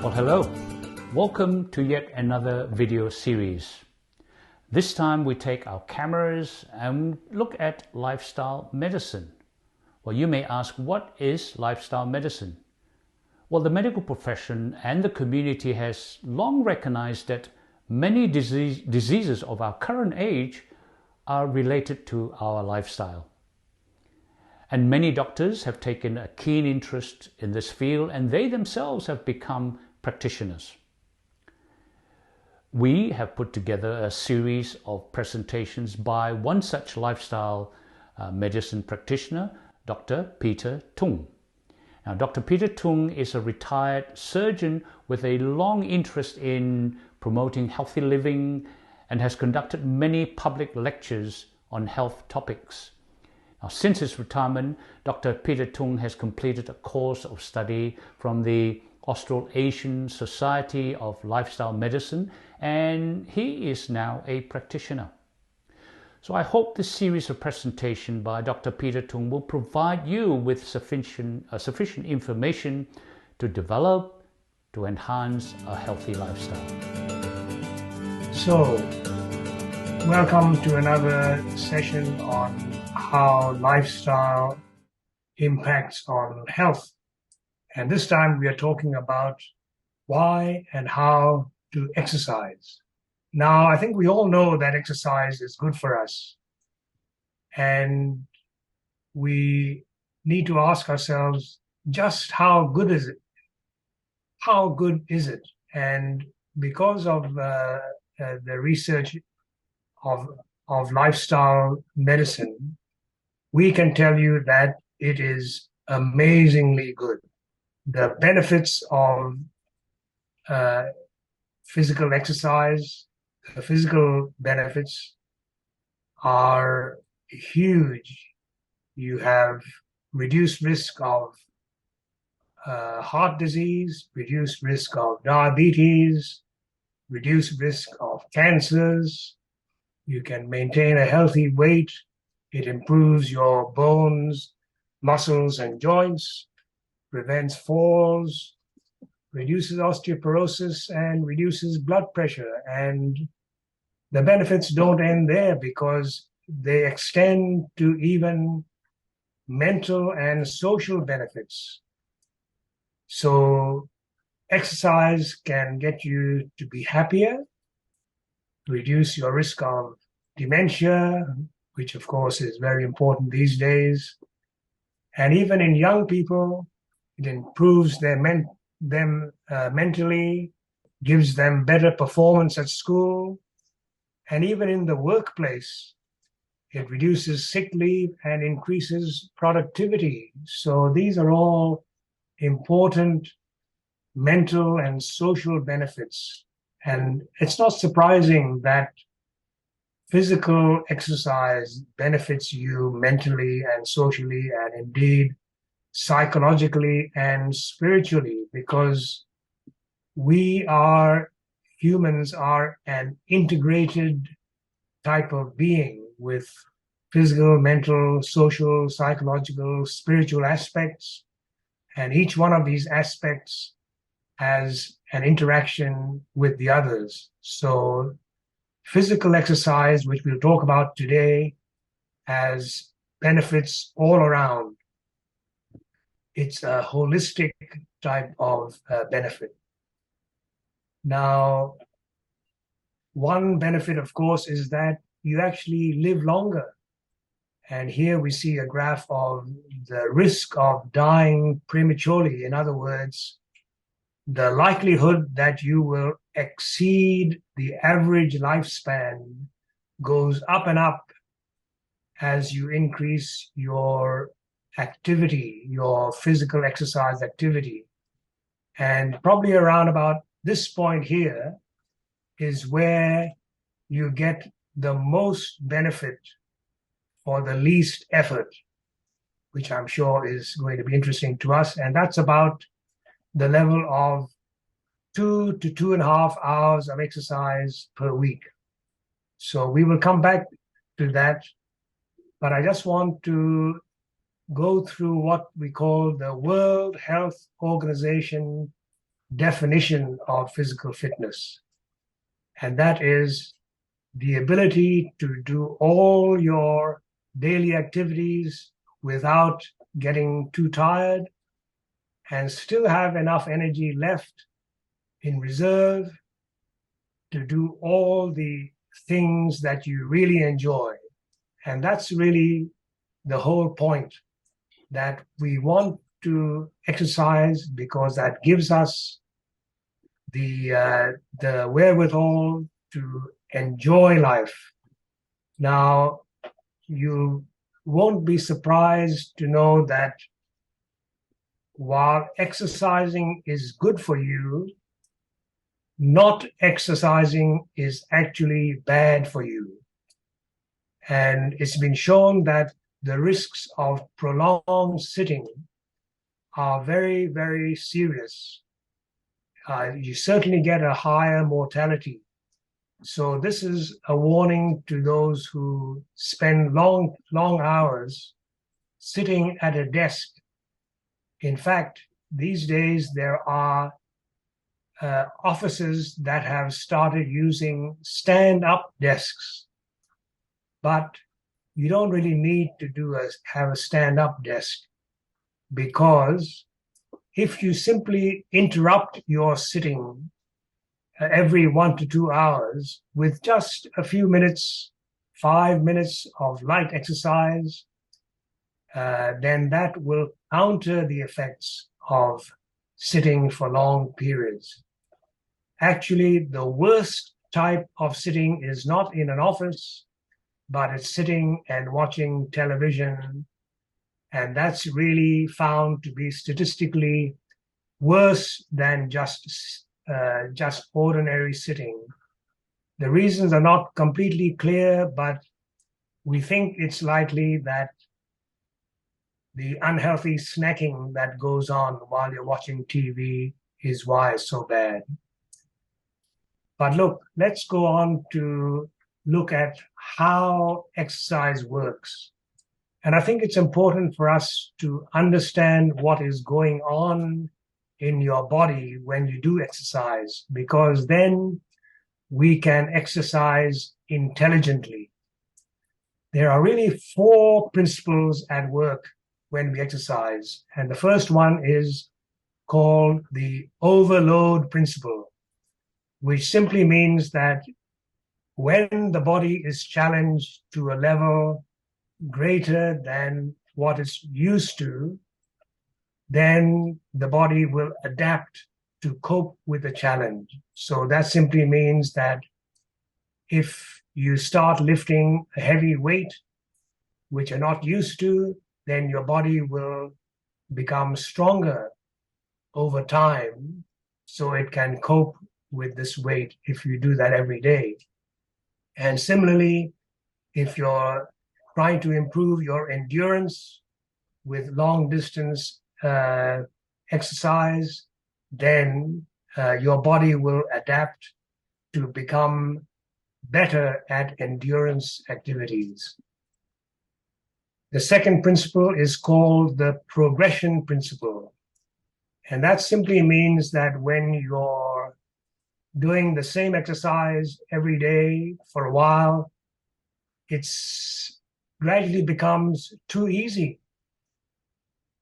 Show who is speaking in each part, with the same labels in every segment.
Speaker 1: Well, hello. Welcome to yet another video series. This time we take our cameras and look at lifestyle medicine. Well, you may ask, what is lifestyle medicine? Well, the medical profession and the community has long recognized that many diseases of our current age are related to our lifestyle. And many doctors have taken a keen interest in this field, and they themselves have become practitioners. We have put together a series of presentations by one such lifestyle medicine practitioner, Dr. Peter Tung. Now, Dr. Peter Tung is a retired surgeon with a long interest in promoting healthy living and has conducted many public lectures on health topics. Now, since his retirement, Dr. Peter Tung has completed a course of study from the Australasian Society of Lifestyle Medicine, and he is now a practitioner. So I hope this series of presentation by Dr. Peter Tung will provide you with sufficient information to develop, to enhance a healthy lifestyle.
Speaker 2: So, welcome to another session on how lifestyle impacts on health. And this time we are talking about why and how to exercise. Now, I think we all know that exercise is good for us. And we need to ask ourselves, just how good is it? How good is it? And because of the research of lifestyle medicine, we can tell you that it is amazingly good. The benefits of physical exercise, the physical benefits are huge. You have reduced risk of heart disease, reduced risk of diabetes, reduced risk of cancers. You can maintain a healthy weight. It improves your bones, muscles, and joints, prevents falls, reduces osteoporosis, and reduces blood pressure. And the benefits don't end there, because they extend to even mental and social benefits. So exercise can get you to be happier, reduce your risk of dementia, which of course is very important these days. And even in young people, it improves them mentally, gives them better performance at school, and even in the workplace, it reduces sick leave and increases productivity. So these are all important mental and social benefits. And it's not surprising that physical exercise benefits you mentally and socially, and indeed psychologically and spiritually, because humans are an integrated type of being with physical, mental, social, psychological, spiritual aspects. And each one of these aspects has an interaction with the others. So physical exercise, which we'll talk about today, has benefits all around. It's a holistic type of benefit. Now, one benefit, of course, is that you actually live longer. And here we see a graph of the risk of dying prematurely. In other words, the likelihood that you will exceed the average lifespan goes up and up as you increase your activity, your physical exercise activity. And probably around about this point here is where you get the most benefit for the least effort, which I'm sure is going to be interesting to us. And that's about the level of 2 to 2.5 hours of exercise per week. So we will come back to that, but I just want to go through what we call the World Health Organization definition of physical fitness, and that is the ability to do all your daily activities without getting too tired and still have enough energy left in reserve to do all the things that you really enjoy. And that's really the whole point, that we want to exercise because that gives us the wherewithal to enjoy life. Now, you won't be surprised to know that while exercising is good for you, not exercising is actually bad for you. And it's been shown that the risks of prolonged sitting are very, very serious. You certainly get a higher mortality. So this is a warning to those who spend long hours sitting at a desk. In fact, these days there are offices that have started using stand-up desks, but you don't really need to have a stand-up desk, because if you simply interrupt your sitting every 1 to 2 hours with just a few minutes, 5 minutes of light exercise, then that will counter the effects of sitting for long periods. Actually, the worst type of sitting is not in an office, but it's sitting and watching television. And that's really found to be statistically worse than just ordinary sitting. The reasons are not completely clear, but we think it's likely that the unhealthy snacking that goes on while you're watching TV is why it's so bad. But look, let's go on to look at how exercise works. And I think it's important for us to understand what is going on in your body when you do exercise, because then we can exercise intelligently. There are really 4 principles at work when we exercise. And the first one is called the overload principle, which simply means that when the body is challenged to a level greater than what it's used to, then the body will adapt to cope with the challenge. So that simply means that if you start lifting a heavy weight, which you're not used to, then your body will become stronger over time so it can cope with this weight if you do that every day. And similarly, if you're trying to improve your endurance with long distance exercise, then your body will adapt to become better at endurance activities. The second principle is called the progression principle. And that simply means that when you're doing the same exercise every day for a while, it gradually becomes too easy.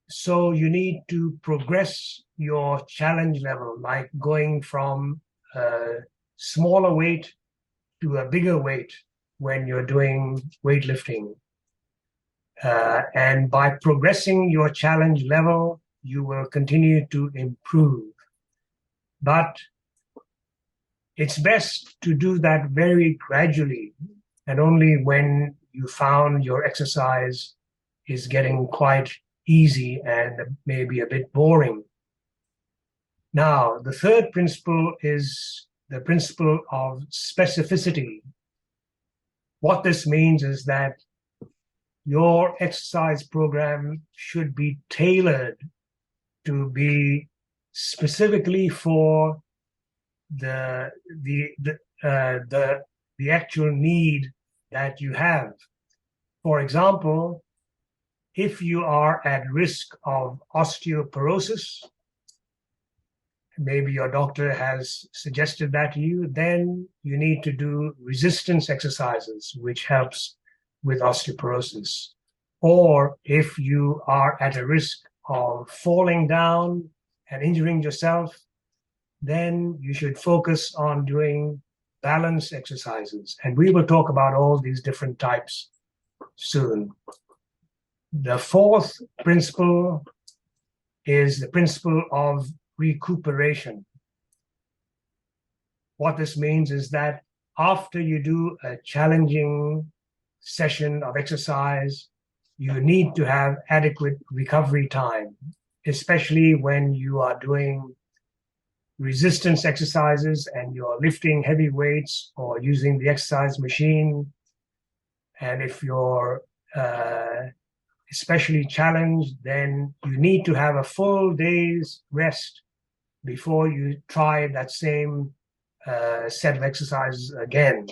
Speaker 2: So you need to progress your challenge level, like going from a smaller weight to a bigger weight when you're doing weightlifting. And by progressing your challenge level, you will continue to improve. But it's best to do that very gradually, and only when you found your exercise is getting quite easy and maybe a bit boring. Now, the third principle is the principle of specificity. What this means is that your exercise program should be tailored to be specifically for the actual need that you have. For example, if you are at risk of osteoporosis, maybe your doctor has suggested that to you, then you need to do resistance exercises, which helps with osteoporosis. Or if you are at a risk of falling down and injuring yourself, then you should focus on doing balance exercises. And we will talk about all these different types soon. The fourth principle is the principle of recuperation. What this means is that after you do a challenging session of exercise, you need to have adequate recovery time, especially when you are doing resistance exercises and you're lifting heavy weights or using the exercise machine. And if you're especially challenged, then you need to have a full day's rest before you try that same set of exercises again.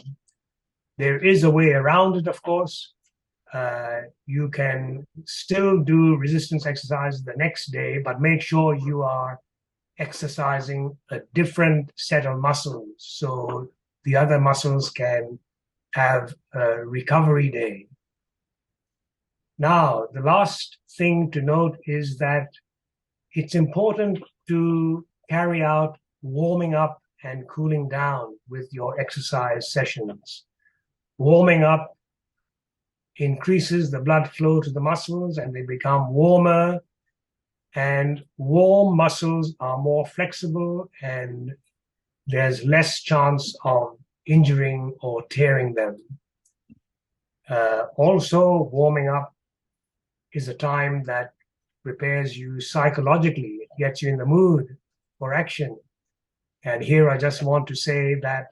Speaker 2: There is a way around it, of course. You can still do resistance exercise the next day, but make sure you are exercising a different set of muscles so the other muscles can have a recovery day. Now, the last thing to note is that it's important to carry out warming up and cooling down with your exercise sessions. Warming up increases the blood flow to the muscles and they become warmer, and warm muscles are more flexible and there's less chance of injuring or tearing them. Also, warming up is a time that prepares you psychologically. It gets you in the mood for action. And here I just want to say that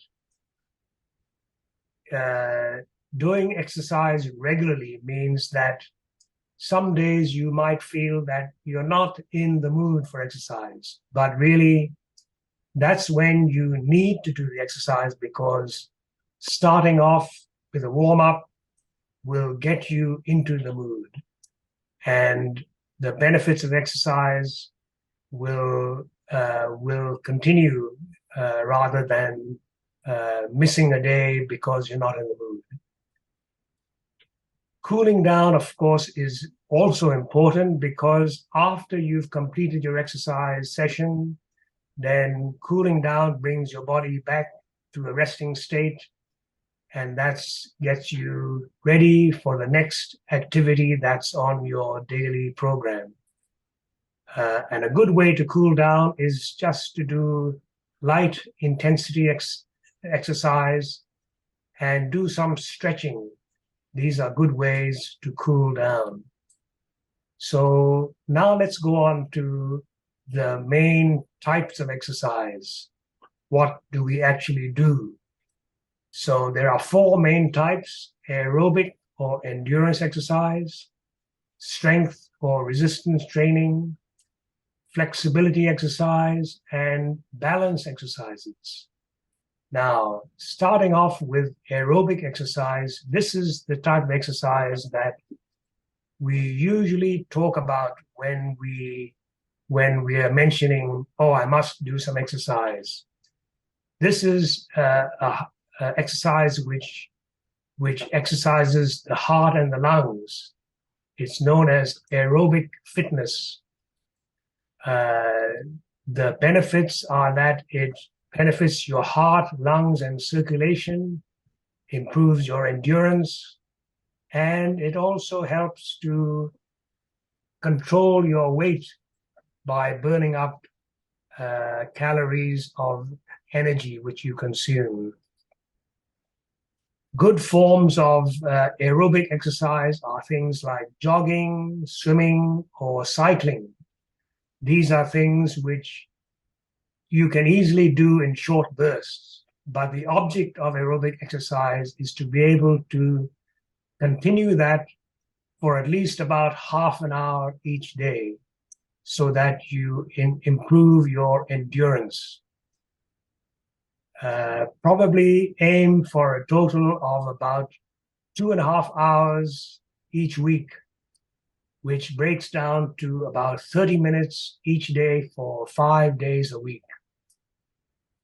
Speaker 2: doing exercise regularly means that some days you might feel that you're not in the mood for exercise, but really that's when you need to do the exercise, because starting off with a warm-up will get you into the mood. And the benefits of exercise will continue rather than missing a day because you're not in the mood. Cooling down, of course, is also important, because after you've completed your exercise session, then cooling down brings your body back to a resting state, and that gets you ready for the next activity that's on your daily program. And a good way to cool down is just to do light intensity exercise and do some stretching. These are good ways to cool down. So now let's go on to the main types of exercise. What do we actually do? So there are four main types: aerobic or endurance exercise, strength or resistance training, flexibility exercise, and balance exercises. Now, starting off with aerobic exercise, this is the type of exercise that we usually talk about when we are mentioning, oh, I must do some exercise. This is a exercise which exercises the heart and the lungs. It's known as aerobic fitness. The benefits are that it benefits your heart, lungs, and circulation, improves your endurance, and it also helps to control your weight by burning up calories of energy which you consume. Good forms of aerobic exercise are things like jogging, swimming, or cycling. These are things which you can easily do in short bursts, but the object of aerobic exercise is to be able to continue that for at least about half an hour each day so that you improve your endurance. Probably aim for a total of about 2.5 hours each week, which breaks down to about 30 minutes each day for 5 days a week.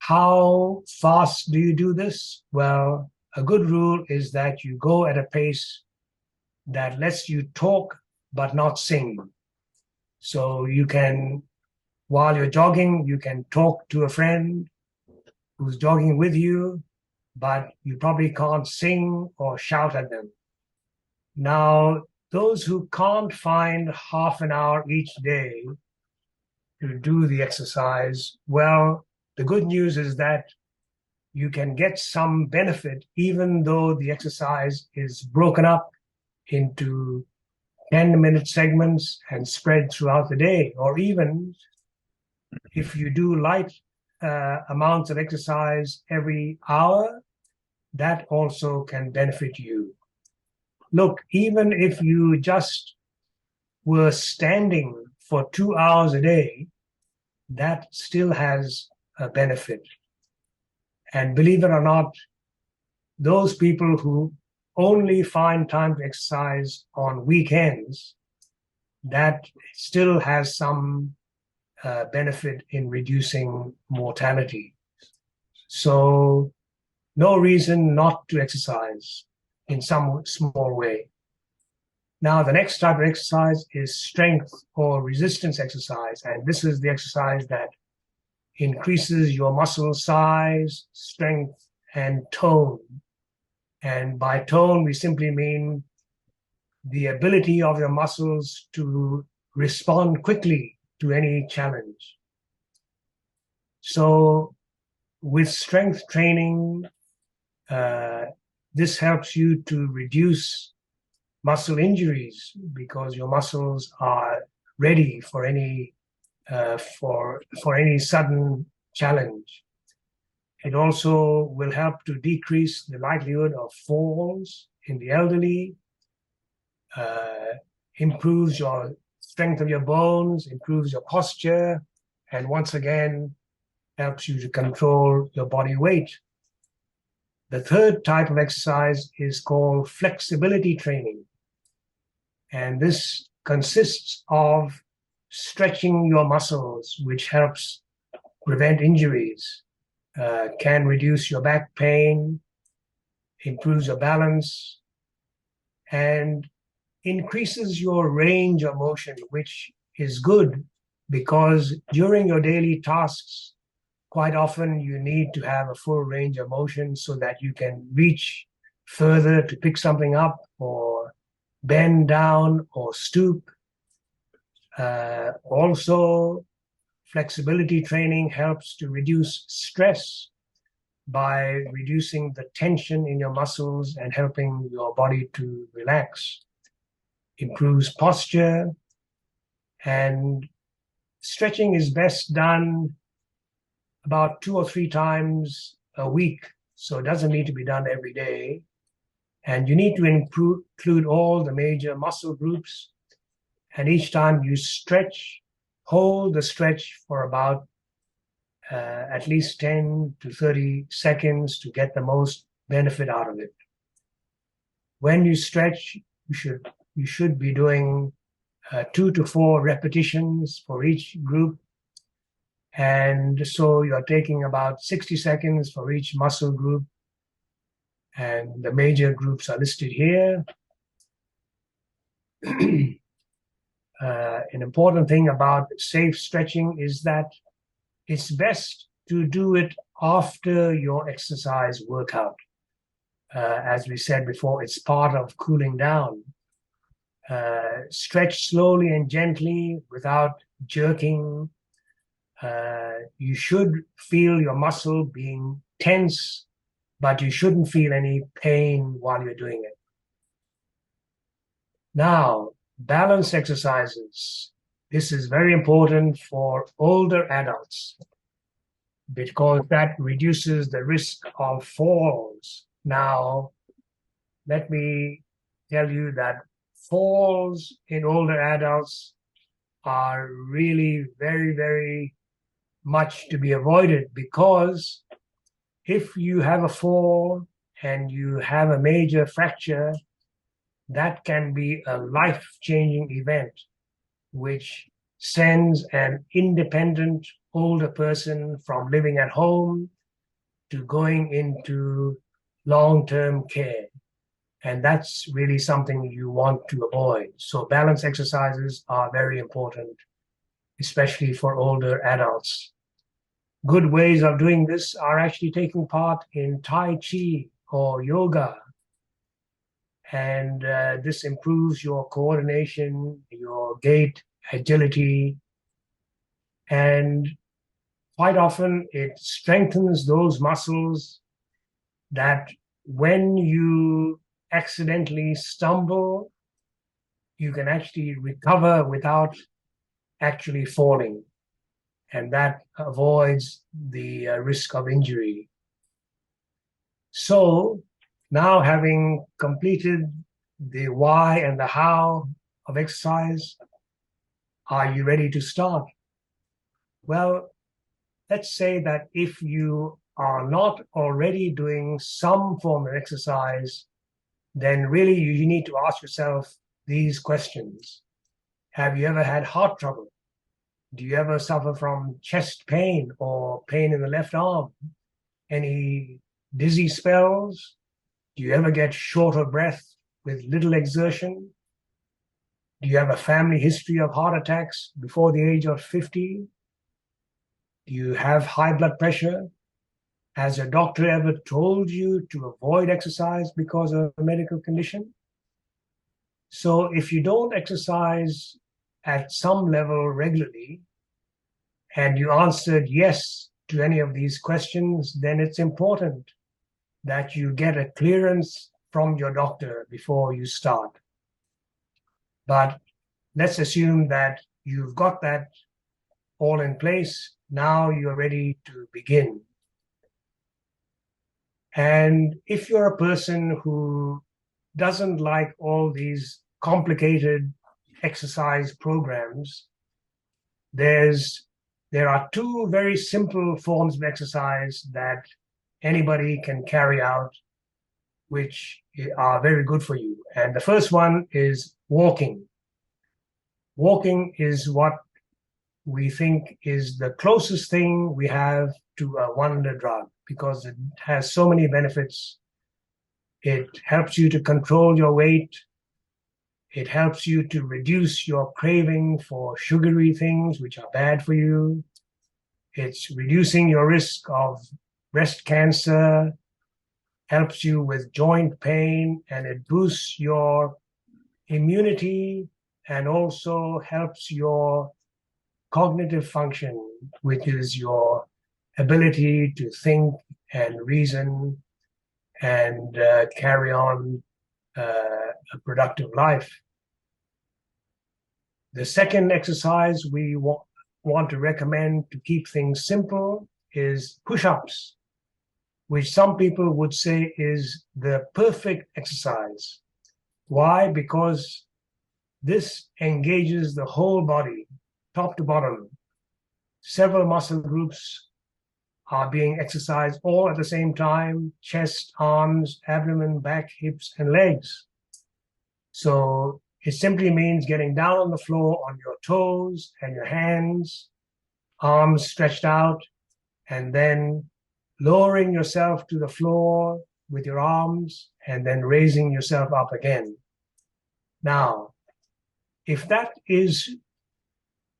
Speaker 2: How fast do you do this? Well, a good rule is that you go at a pace that lets you talk but not sing. So you can, while you're jogging, you can talk to a friend who's jogging with you, but you probably can't sing or shout at them. Now, those who can't find half an hour each day to do the exercise, well, the good news is that you can get some benefit even though the exercise is broken up into 10-minute segments and spread throughout the day. Or even if you do light amounts of exercise every hour, that also can benefit you. Look, even if you just were standing for 2 hours a day, that still has a benefit. And believe it or not, those people who only find time to exercise on weekends, that still has some benefit in reducing mortality. So no reason not to exercise in some small way. Now, the next type of exercise is strength or resistance exercise. And this is the exercise that increases your muscle size, strength, and tone. And by tone, we simply mean the ability of your muscles to respond quickly to any challenge. So with strength training, this helps you to reduce muscle injuries because your muscles are ready for any sudden challenge. It also will help to decrease the likelihood of falls in the elderly, improves your strength of your bones, improves your posture, and once again, helps you to control your body weight. The third type of exercise is called flexibility training. And this consists of stretching your muscles, which helps prevent injuries, can reduce your back pain, improves your balance, and increases your range of motion, which is good because during your daily tasks, quite often you need to have a full range of motion so that you can reach further to pick something up or bend down or stoop. Also, flexibility training helps to reduce stress by reducing the tension in your muscles and helping your body to relax. Improves posture, and stretching is best done about 2 or 3 times a week. So it doesn't need to be done every day. And you need to include all the major muscle groups. And each time you stretch, hold the stretch for about at least 10 to 30 seconds to get the most benefit out of it. When you stretch, you should be doing 2 to 4 repetitions for each group. And so you're taking about 60 seconds for each muscle group. And the major groups are listed here. An important thing about safe stretching is that it's best to do it after your exercise workout. As we said before, it's part of cooling down. Stretch slowly and gently without jerking. You should feel your muscle being tense, but you shouldn't feel any pain while you're doing it. Now, balance exercises. This is very important for older adults because that reduces the risk of falls. Now, let me tell you that falls in older adults are really very, very much to be avoided because if you have a fall and you have a major fracture, that can be a life-changing event which sends an independent older person from living at home to going into long-term care. And that's really something you want to avoid. So balance exercises are very important, especially for older adults. Good ways of doing this are actually taking part in Tai Chi or yoga. And this improves your coordination, your gait, agility, and quite often it strengthens those muscles that when you accidentally stumble, you can actually recover without actually falling. And that avoids the risk of injury. So now, having completed the why and the how of exercise, are you ready to start? Well, let's say that if you are not already doing some form of exercise, then really you need to ask yourself these questions. Have you ever had heart trouble? Do you ever suffer from chest pain or pain in the left arm? Any dizzy spells? Do you ever get short of breath with little exertion? Do you have a family history of heart attacks before the age of 50? Do you have high blood pressure? Has your doctor ever told you to avoid exercise because of a medical condition? So if you don't exercise at some level regularly, and you answered yes to any of these questions, then it's important that you get a clearance from your doctor before you start. But let's assume that you've got that all in place. Now you're ready to begin. And if you're a person who doesn't like all these complicated exercise programs, there are two very simple forms of exercise that anybody can carry out, which are very good for you. And the first one is walking. Walking is what we think is the closest thing we have to a wonder drug because it has so many benefits. It helps you to control your weight. It helps you to reduce your craving for sugary things, which are bad for you. It's reducing your risk of breast cancer, helps you with joint pain, and it boosts your immunity and also helps your cognitive function, which is your ability to think and reason and carry on a productive life. The second exercise we want to recommend to keep things simple is push-ups, which some people would say is the perfect exercise. Why? Because this engages the whole body, top to bottom. Several muscle groups are being exercised all at the same time: chest, arms, abdomen, back, hips, and legs. So it simply means getting down on the floor on your toes and your hands, arms stretched out, and then lowering yourself to the floor with your arms and then raising yourself up again. Now, if that is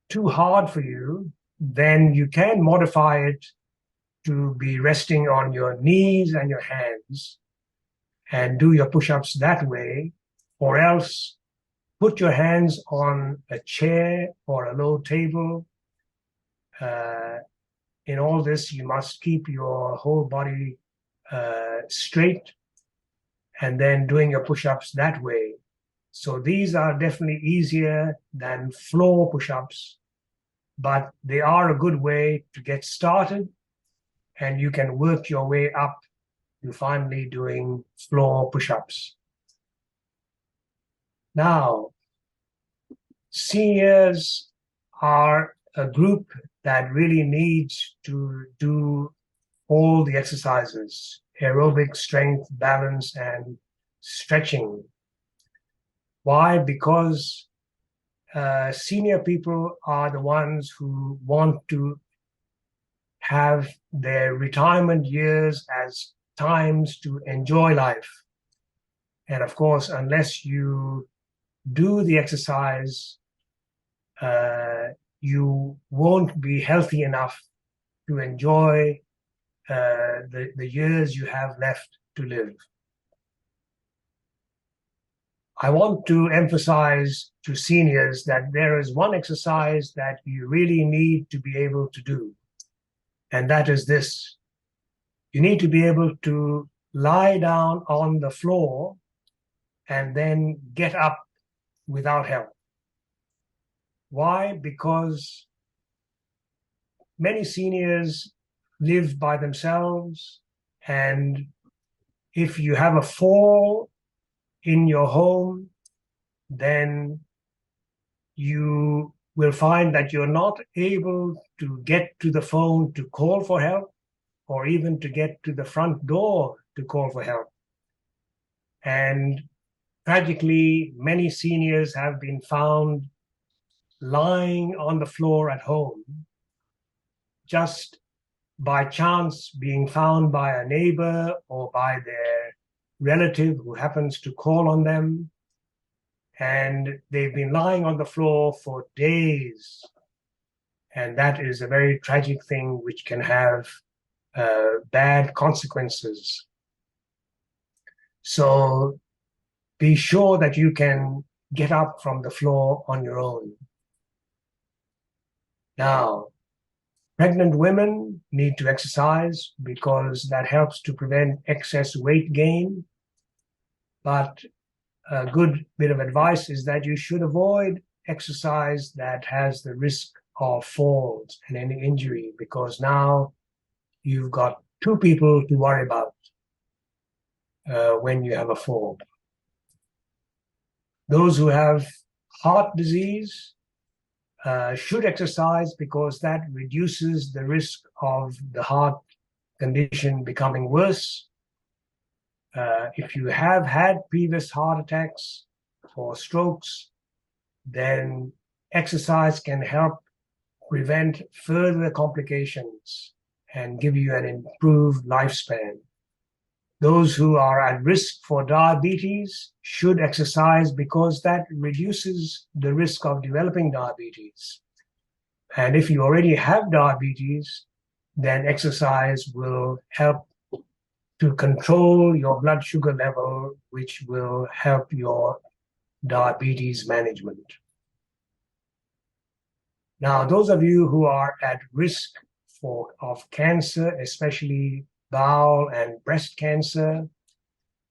Speaker 2: too hard for you, then you can modify it to be resting on your knees and your hands and do your push-ups that way, or else put your hands on a chair or a low table. In all this, you must keep your whole body straight and then doing your push-ups that way. So these are definitely easier than floor push-ups, but they are a good way to get started, and you can work your way up to finally doing floor push-ups. Now, seniors are a group that really needs to do all the exercises: aerobic, strength, balance, and stretching. Why? Because senior people are the ones who want to have their retirement years as times to enjoy life. And of course, unless you do the exercise, you won't be healthy enough to enjoy the years you have left to live. I want to emphasize to seniors that there is one exercise that you really need to be able to do, and that is this. You need to be able to lie down on the floor and then get up without help. Why? Because many seniors live by themselves, and if you have a fall in your home, then you will find that you're not able to get to the phone to call for help, or even to get to the front door to call for help. And tragically, many seniors have been found lying on the floor at home, just by chance being found by a neighbor or by their relative who happens to call on them. And they've been lying on the floor for days. And that is a very tragic thing which can have bad consequences. So be sure that you can get up from the floor on your own. Now, pregnant women need to exercise because that helps to prevent excess weight gain. But a good bit of advice is that you should avoid exercise that has the risk of falls and any injury, because now you've got two people to worry about when you have a fall. Those who have heart disease should exercise because that reduces the risk of the heart condition becoming worse. If you have had previous heart attacks or strokes, then exercise can help prevent further complications and give you an improved lifespan. Those who are at risk for diabetes should exercise because that reduces the risk of developing diabetes. And if you already have diabetes, then exercise will help to control your blood sugar level, which will help your diabetes management. Now, those of you who are at risk of cancer, especially bowel and breast cancer,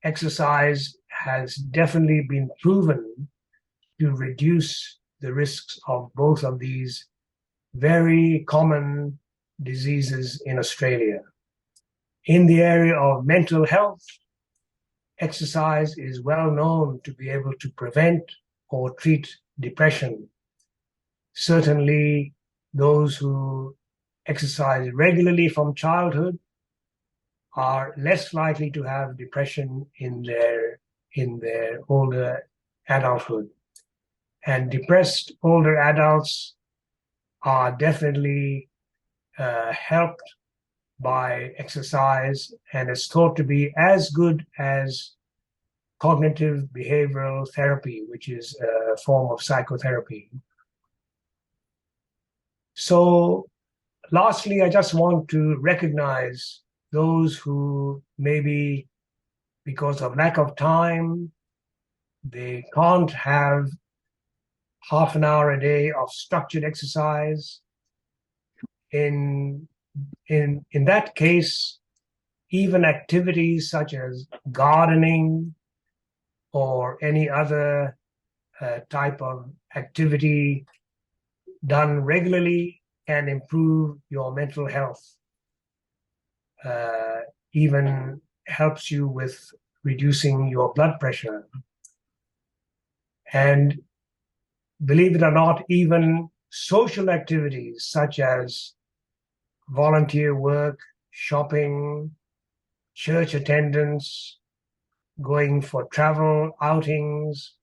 Speaker 2: exercise has definitely been proven to reduce the risks of both of these very common diseases in Australia. In the area of mental health, exercise is well known to be able to prevent or treat depression. Certainly, those who exercise regularly from childhood are less likely to have depression in their older adulthood. And depressed older adults are definitely helped by exercise, and is thought to be as good as cognitive behavioral therapy, which is a form of psychotherapy. So lastly, I just want to recognize those who maybe, because of lack of time, they can't have half an hour a day of structured exercise. In that case, even activities such as gardening or any other type of activity done regularly can improve your mental health. Even helps you with reducing your blood pressure. And believe it or not, even social activities such as volunteer work, shopping, church attendance, going for travel outings,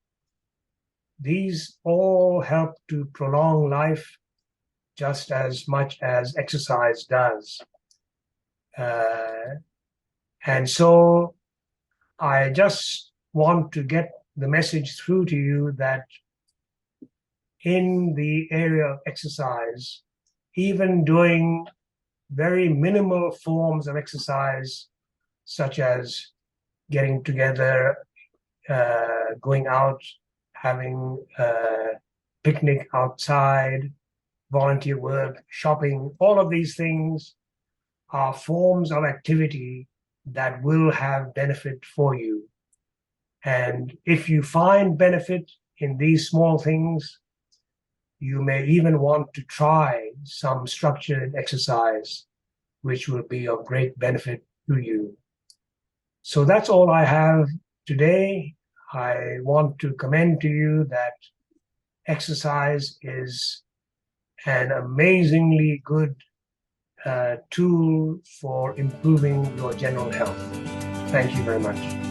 Speaker 2: these all help to prolong life just as much as exercise does. And so I just want to get the message through to you that in the area of exercise, even doing very minimal forms of exercise, such as getting together, going out, having a picnic outside, volunteer work, shopping, all of these things are forms of activity that will have benefit for you. And if you find benefit in these small things, you may even want to try some structured exercise, which will be of great benefit to you. So that's all I have today. I want to commend to you that exercise is an amazingly good tool for improving your general health. Thank you very much.